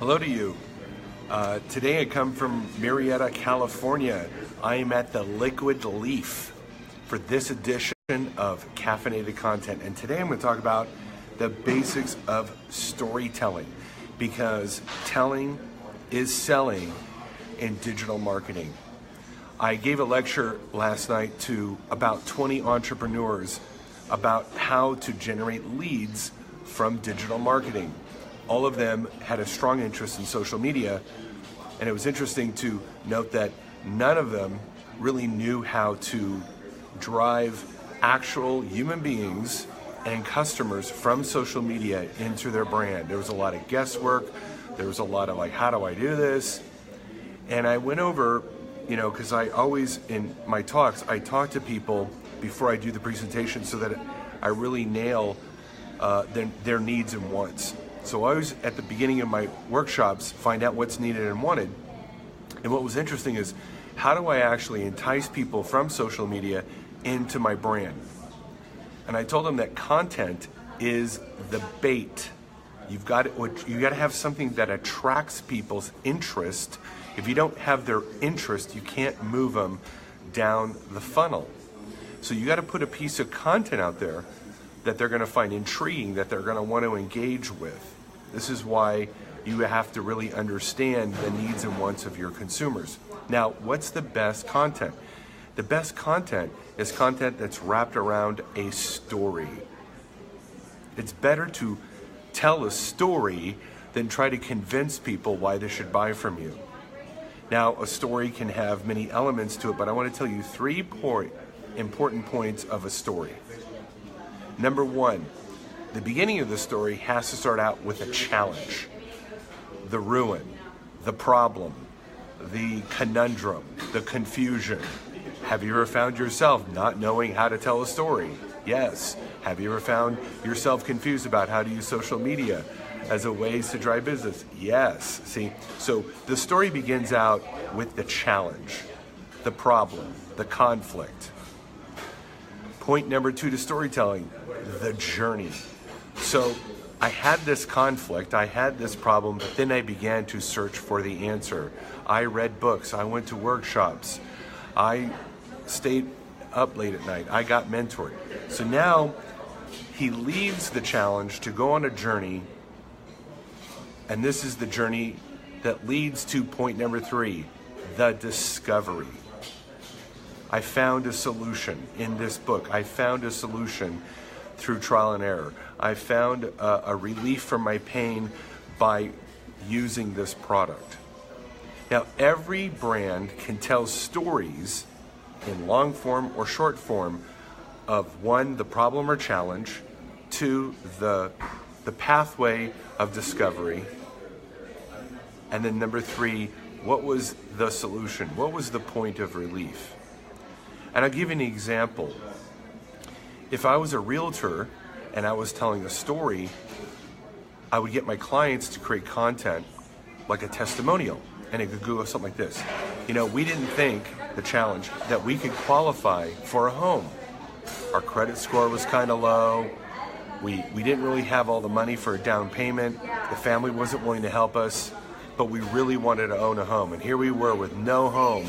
Hello to you. Today I come from Marietta, California. I am at the Liquid Leaf for this edition of Caffeinated Content. And today I'm going to talk about the basics of storytelling, because telling is selling in digital marketing. I gave a lecture last night to about 20 entrepreneurs about how to generate leads from digital marketing. All of them had a strong interest in social media, and it was interesting to note that none of them really knew how to drive actual human beings and customers from social media into their brand. There was a lot of guesswork. There was a lot of how do I do this? And I went over, because I always, in my talks, I talk to people before I do the presentation so that I really nail their needs and wants. So I always, at the beginning of my workshops, find out what's needed and wanted. And what was interesting is, how do I actually entice people from social media into my brand? And I told them that content is the bait. You've got to have something that attracts people's interest. If you don't have their interest, you can't move them down the funnel. So you got to put a piece of content out there that they're going to find intriguing, that they're going to want to engage with. This is why you have to really understand the needs and wants of your consumers. Now, what's the best content? The best content is content that's wrapped around a story. It's better to tell a story than try to convince people why they should buy from you. Now, a story can have many elements to it, but I want to tell you three important points of a story. Number one, the beginning of the story has to start out with a challenge, the ruin, the problem, the conundrum, the confusion. Have you ever found yourself not knowing how to tell a story? Yes. Have you ever found yourself confused about how to use social media as a ways to drive business? Yes. See, so the story begins out with the challenge, the problem, the conflict. Point number two to storytelling, the journey. So I had this conflict, I had this problem, but then I began to search for the answer. I read books, I went to workshops, I stayed up late at night, I got mentored. So now he leaves the challenge to go on a journey, and this is the journey that leads to point number three, the discovery. I found a solution in this book. I found a solution through trial and error. I found a relief from my pain by using this product. Now, every brand can tell stories in long form or short form of one, the problem or challenge, two, the pathway of discovery, and then number three, what was the solution? What was the point of relief? And I'll give you an example. If I was a realtor and I was telling a story, I would get my clients to create content like a testimonial, and it could go something like this. We didn't think, the challenge, that we could qualify for a home. Our credit score was kind of low. We didn't really have all the money for a down payment. The family wasn't willing to help us, but we really wanted to own a home. And here we were with no home,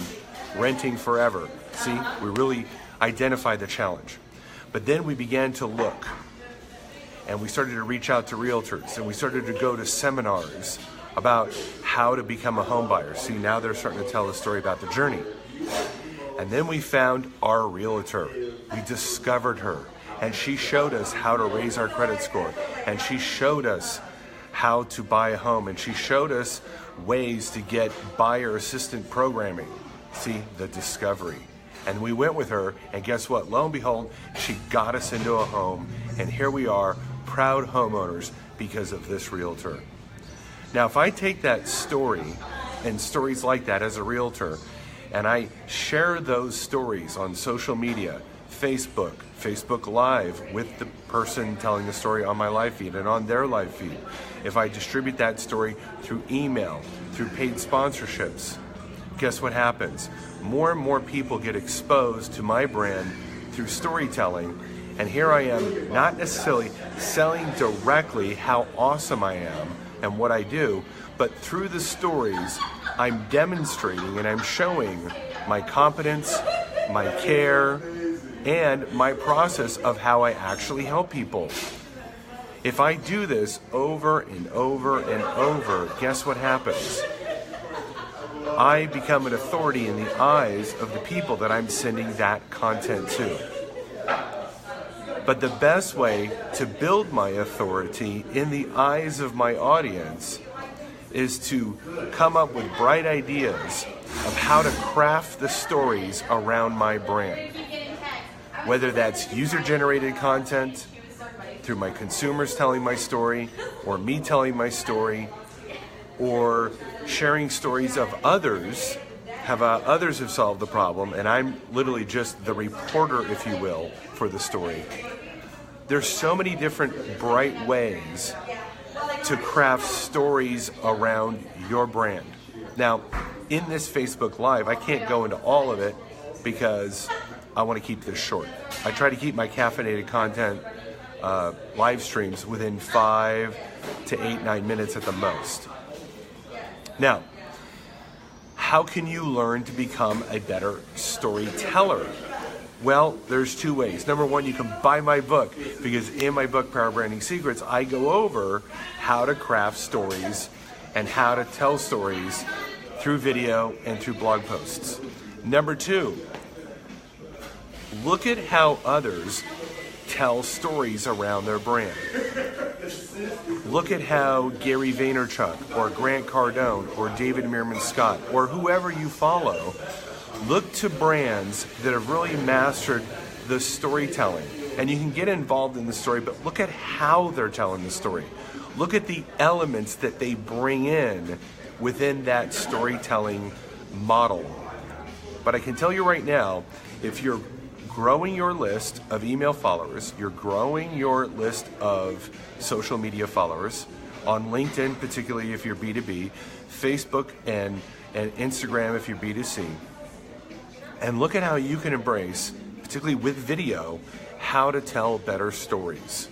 renting forever. See, we really identified the challenge. But then we began to look, and we started to reach out to realtors, and we started to go to seminars about how to become a home buyer. See, now they're starting to tell the story about the journey. And then we found our realtor. We discovered her, and she showed us how to raise our credit score, and she showed us how to buy a home, and she showed us ways to get buyer assistant programming. See, the discovery. And we went with her, and guess what? Lo and behold, she got us into a home, and here we are, proud homeowners because of this realtor. Now, if I take that story and stories like that as a realtor, and I share those stories on social media, Facebook Live with the person telling the story on my live feed and on their live feed, if I distribute that story through email, through paid sponsorships, guess what happens? More and more people get exposed to my brand through storytelling, and here I am, not necessarily selling directly how awesome I am, and what I do, but through the stories, I'm demonstrating and I'm showing my competence, my care, and my process of how I actually help people. If I do this over and over and over, guess what happens? I become an authority in the eyes of the people that I'm sending that content to. But the best way to build my authority in the eyes of my audience is to come up with bright ideas of how to craft the stories around my brand. Whether that's user-generated content, through my consumers telling my story, or me telling my story, or sharing stories of others, others have solved the problem, and I'm literally just the reporter, if you will, for the story. There's so many different bright ways to craft stories around your brand. Now, in this Facebook Live, I can't go into all of it because I want to keep this short. I try to keep my caffeinated content live streams within 5 to 8, 9 minutes at the most. Now, how can you learn to become a better storyteller? Well, there's two ways. Number one, you can buy my book, because in my book, Power Branding Secrets, I go over how to craft stories and how to tell stories through video and through blog posts. Number two, look at how others tell stories around their brand. Look at how Gary Vaynerchuk or Grant Cardone or David Meerman Scott or whoever you follow, look to brands that have really mastered the storytelling. And you can get involved in the story, but look at how they're telling the story. Look at the elements that they bring in within that storytelling model. But I can tell you right now, if you're growing your list of email followers, you're growing your list of social media followers, on LinkedIn, particularly if you're B2B, Facebook and Instagram if you're B2C, and look at how you can embrace, particularly with video, how to tell better stories.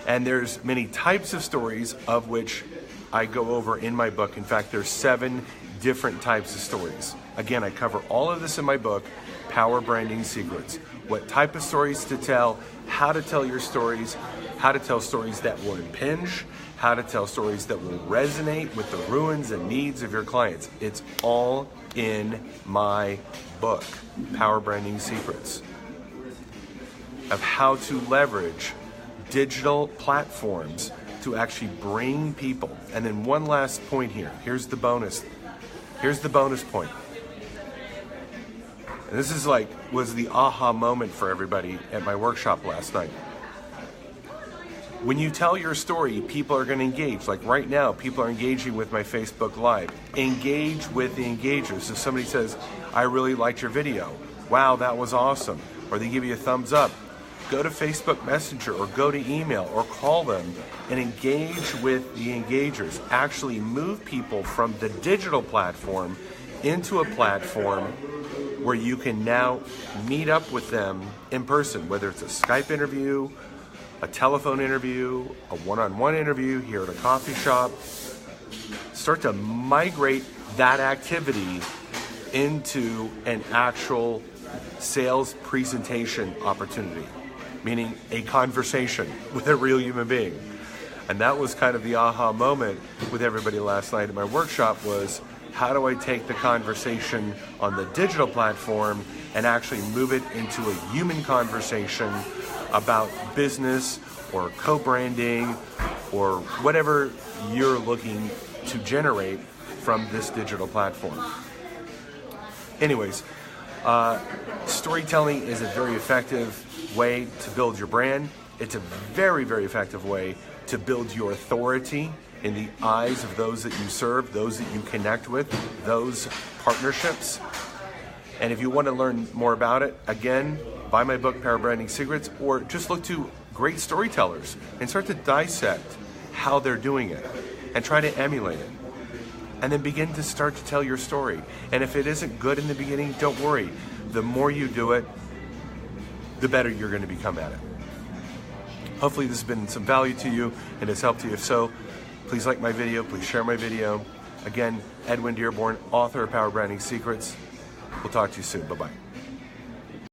And there's many types of stories of which I go over in my book. In fact, there's 7 different types of stories. Again, I cover all of this in my book, Power Branding Secrets. What type of stories to tell, how to tell your stories, how to tell stories that will impinge, how to tell stories that will resonate with the ruins and needs of your clients. It's all in my book, Power Branding Secrets, of how to leverage digital platforms to actually bring people. And then one last point here. Here's the bonus. Here's the bonus point. And this is was the aha moment for everybody at my workshop last night. When you tell your story, people are going to engage. Like right now, people are engaging with my Facebook Live. Engage with the engagers. If somebody says, I really liked your video, wow, that was awesome, or they give you a thumbs up, go to Facebook Messenger or go to email or call them and engage with the engagers. Actually move people from the digital platform into a platform where you can now meet up with them in person, whether it's a Skype interview, a telephone interview, a one-on-one interview here at a coffee shop. Start to migrate that activity into an actual sales presentation opportunity, meaning a conversation with a real human being. And that was kind of the aha moment with everybody last night at my workshop was, how do I take the conversation on the digital platform and actually move it into a human conversation about business or co-branding or whatever you're looking to generate from this digital platform. Anyways, storytelling is a very effective way to build your brand. It's a very, very effective way to build your authority in the eyes of those that you serve, those that you connect with, those partnerships. And if you want to learn more about it, again, buy my book, Power Branding Secrets, or just look to great storytellers and start to dissect how they're doing it and try to emulate it. And then begin to start to tell your story. And if it isn't good in the beginning, don't worry. The more you do it, the better you're going to become at it. Hopefully this has been some value to you and has helped you. If so, Please like my video, please share my video. Again, Edwin Dearborn, author of Power Branding Secrets. We'll talk to you soon. Bye-bye.